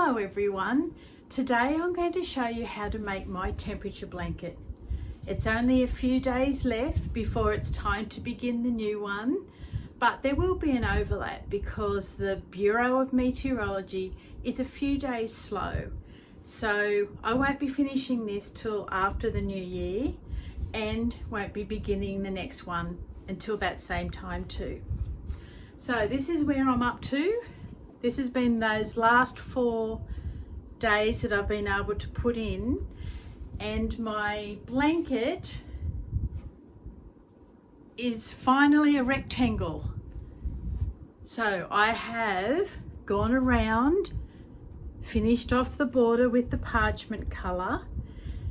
Hello everyone. Today I'm going to show you how to make my temperature blanket. It's only a few days left before it's time to begin the new one, but there will be an overlap because the Bureau of Meteorology is a few days slow. So I won't be finishing this till after the new year and won't be beginning the next one until that same time too. So this is where I'm up to. This has been those last 4 days that I've been able to put in, and my blanket is finally a rectangle. So I have gone around, finished off the border with the parchment colour.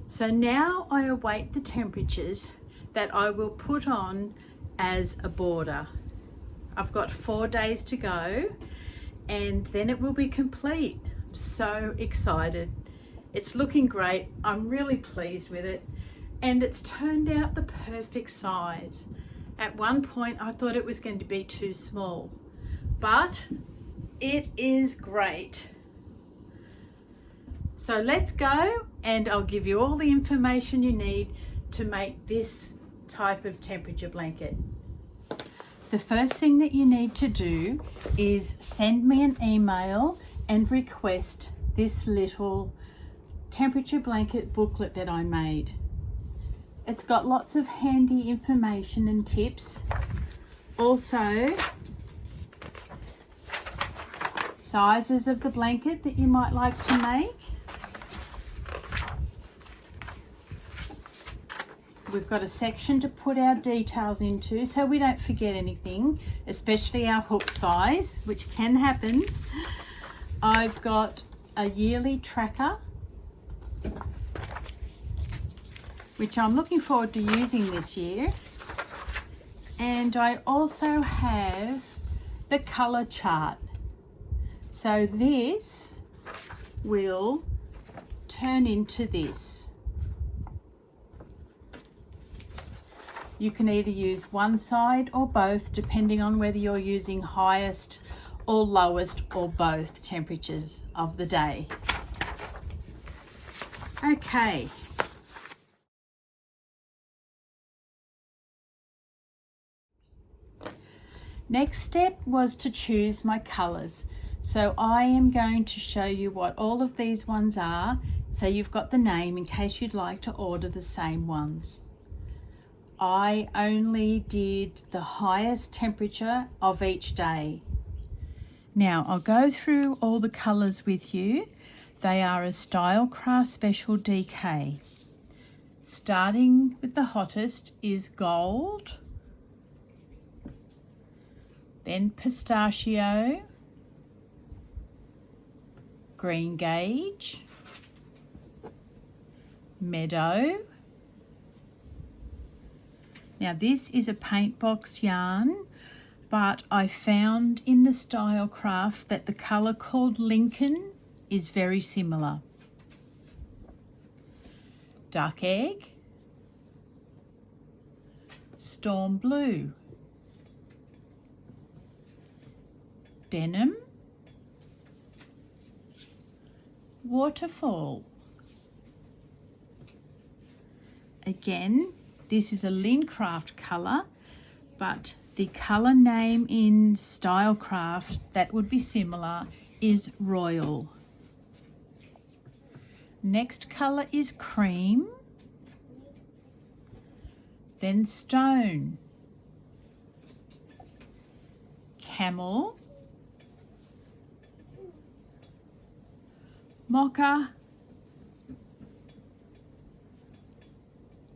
So now I await the temperatures that I will put on as a border. I've got 4 days to go and then it will be complete. I'm so excited. It's looking great. I'm really pleased with it, and it's turned out the perfect size. At one point I thought it was going to be too small, but it is great. So let's go and I'll give you all the information you need to make this type of temperature blanket. The first thing that you need to do is send me an email and request this little temperature blanket booklet that I made. It's got lots of handy information and tips. Also, sizes of the blanket that you might like to make. We've got a section to put our details into so we don't forget anything, especially our hook size, which can happen. I've got a yearly tracker, which I'm looking forward to using this year. And I also have the colour chart. So this will turn into this. You can either use one side or both, depending on whether you're using highest or lowest or both temperatures of the day. Okay. Next step was to choose my colours. So I am going to show you what all of these ones are, so you've got the name in case you'd like to order the same ones. I only did the highest temperature of each day. Now I'll go through all the colours with you. They are a Stylecraft Special DK. Starting with the hottest is gold, then pistachio, green gauge, meadow. Now this is a paint box yarn, but I found in the Stylecraft that the colour called Lincoln is very similar. Duck egg, storm blue, denim, waterfall. Again, this is a Lincraft colour, but the colour name in Stylecraft that would be similar is Royal. Next colour is cream, then stone, camel, mocha,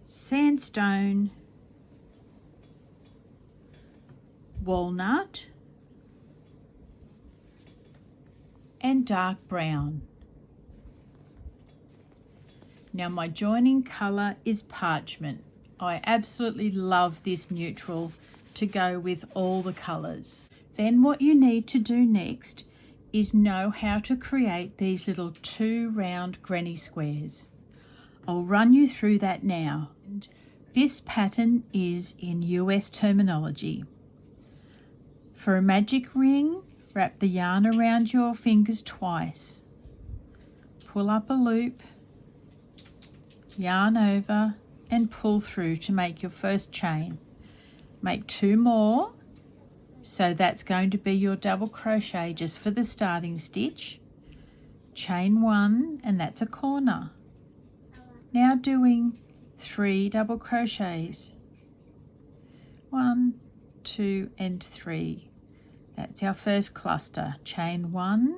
sandstone, walnut, and dark brown. Now my joining colour is parchment. I absolutely love this neutral to go with all the colours. Then what you need to do next is know how to create these little 2 round granny squares. I'll run you through that now. This pattern is in US terminology. For a magic ring, wrap the yarn around your fingers twice. pull up a loop, yarn over and pull through to make your first chain. Make 2 more, so that's going to be your double crochet just for the starting stitch. Chain 1, and that's a corner. Now doing 3 double crochets. 1, 2 and 3. That's our first cluster. Chain 1,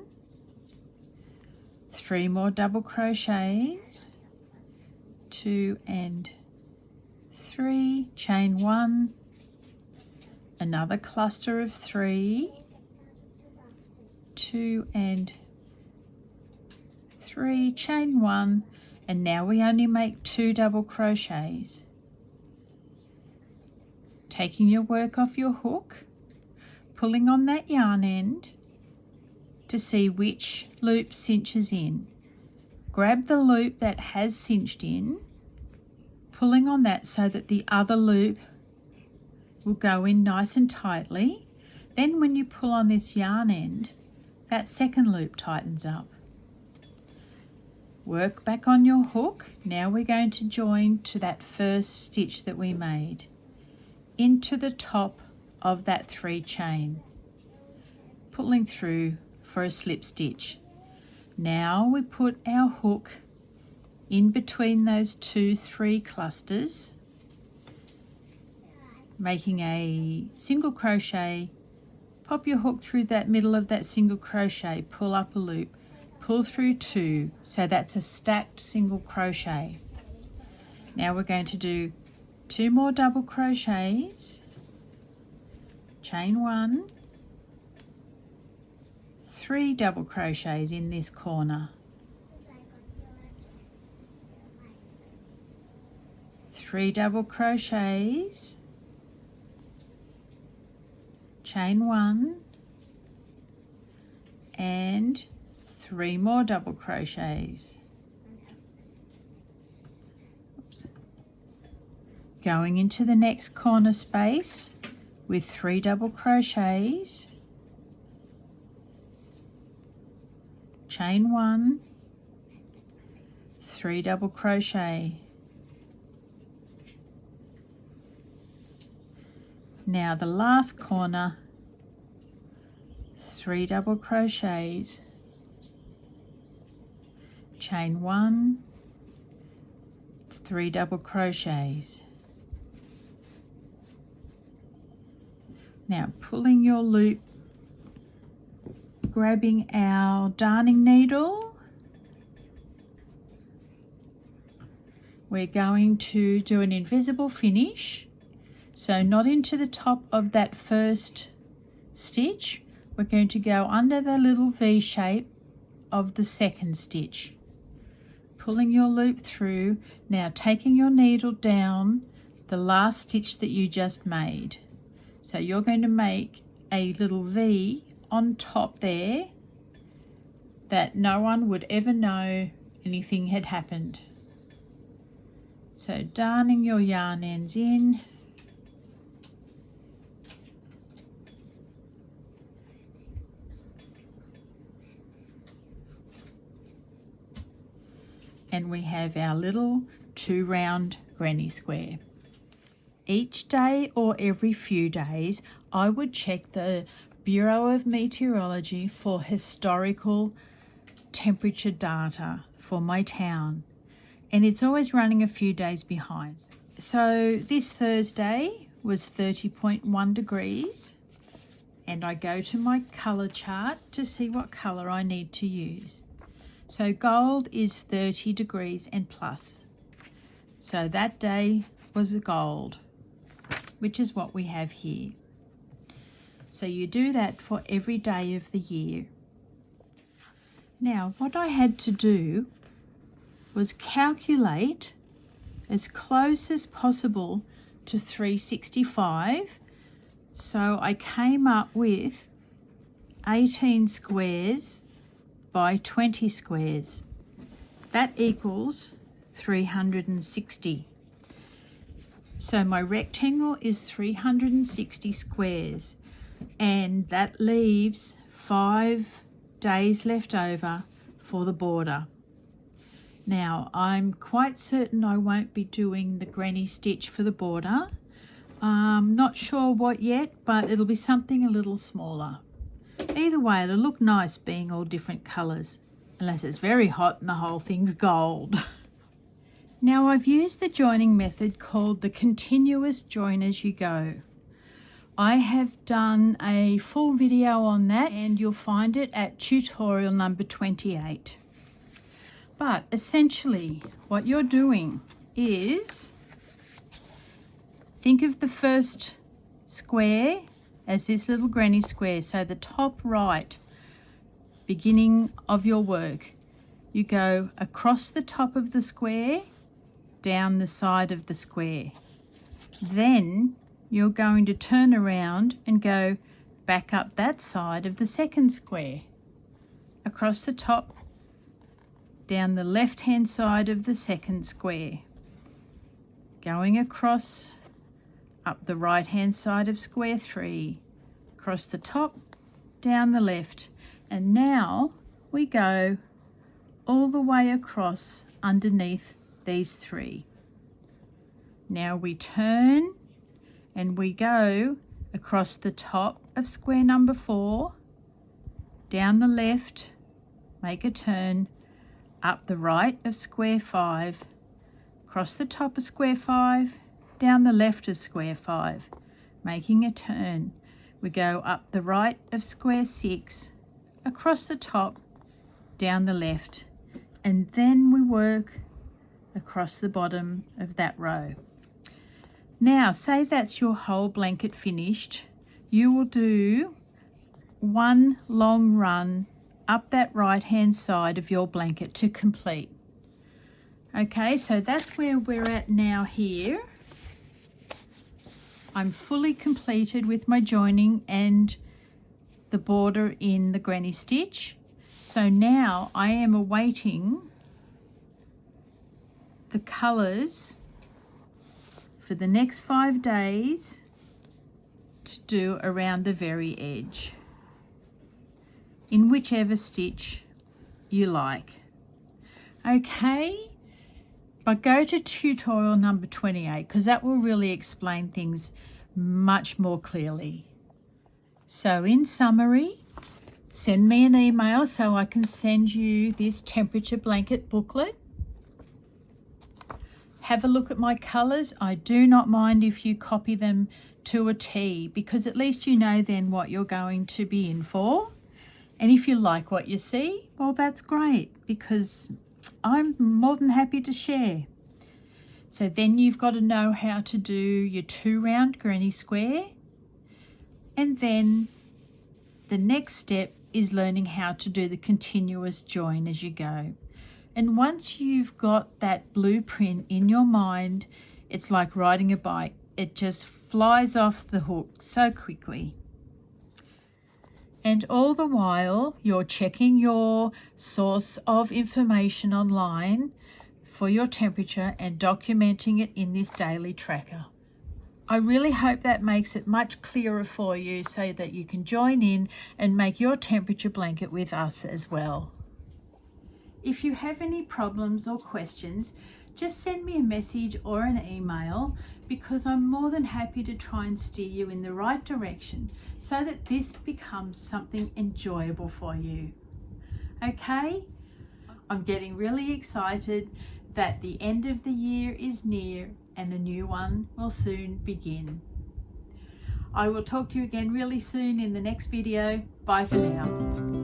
3 more double crochets, 2 and 3, chain 1, another cluster of 3, 2 and 3, chain 1, and now we only make 2 double crochets. Taking your work off your hook, pulling on that yarn end to see which loop cinches in. Grab the loop that has cinched in, pulling on that so that the other loop will go in nice and tightly. Then when you pull on this yarn end, that second loop tightens up. Work back on your hook. Now we're going to join to that first stitch that we made into the top of that 3 chain, pulling through for a slip stitch. Now we put our hook in between those 2-3 clusters, making a single crochet. Pop your hook through that middle of that single crochet, pull up a loop, pull through 2, so that's a stacked single crochet. Now we're going to do 2 more double crochets, chain 1, 3 double crochets in this corner, 3 double crochets, chain 1 and 3 more double crochets. Oops. Going into the next corner space with 3 double crochets, chain 1, 3 double crochet. Now the last corner, 3 double crochets, chain 1, 3 double crochets. Now pulling your loop, grabbing our darning needle, we're going to do an invisible finish. So not into the top of that first stitch, we're going to go under the little V shape of the second stitch. Pulling your loop through, now taking your needle down the last stitch that you just made. So you're going to make a little V on top there that no one would ever know anything had happened. So darning your yarn ends in, and we have our little 2 round granny square. Each day or every few days, I would check the Bureau of Meteorology for historical temperature data for my town, and it's always running a few days behind. So this Thursday was 30.1 degrees, and I go to my colour chart to see what colour I need to use. So gold is 30 degrees and plus. So that day was the gold, which is what we have here. So you do that for every day of the year. Now, what I had to do was calculate as close as possible to 365. So I came up with 18 squares by 20 squares. That equals 360. So my rectangle is 360 squares, and that leaves 5 days left over for the border. Now I'm quite certain I won't be doing the granny stitch for the border. Not sure what yet, but it'll be something a little smaller. Either way, it'll look nice being all different colours, unless it's very hot and the whole thing's gold. Now I've used the joining method called the continuous join as you go. I have done a full video on that and you'll find it at tutorial number 28. But essentially what you're doing is, think of the first square as this little granny square. So the top right, beginning of your work, you go across the top of the square, down the side of the square. Then you're going to turn around and go back up that side of the second square, across the top, down the left hand side of the second square, going across up the right hand side of square 3, across the top, down the left, and now we go all the way across underneath these 3. Now we turn and we go across the top of square number 4, down the left, make a turn, up the right of square 5, across the top of square 5, down the left of square 5, making a turn. We go up the right of square 6, across the top, down the left, and then we work across the bottom of that row. Now say that's your whole blanket finished, you will do one long run up that right hand side of your blanket to complete. Okay, so that's where we're at now here. I'm fully completed with my joining and the border in the granny stitch. So now I am awaiting the colours for the next 5 days to do around the very edge, in whichever stitch you like. Okay, but go to tutorial number 28 because that will really explain things much more clearly. So in summary, send me an email so I can send you this temperature blanket booklet. Have a look at my colours. I do not mind if you copy them to a T, because at least you know then what you're going to be in for. And if you like what you see, well, that's great, because I'm more than happy to share. So then you've got to know how to do your 2 round granny square. And then the next step is learning how to do the continuous join as you go. And once you've got that blueprint in your mind, it's like riding a bike. It just flies off the hook so quickly. And all the while, you're checking your source of information online for your temperature and documenting it in this daily tracker. I really hope that makes it much clearer for you so that you can join in and make your temperature blanket with us as well. If you have any problems or questions, just send me a message or an email, because I'm more than happy to try and steer you in the right direction so that this becomes something enjoyable for you. Okay? I'm getting really excited that the end of the year is near and a new one will soon begin. I will talk to you again really soon in the next video. Bye for now.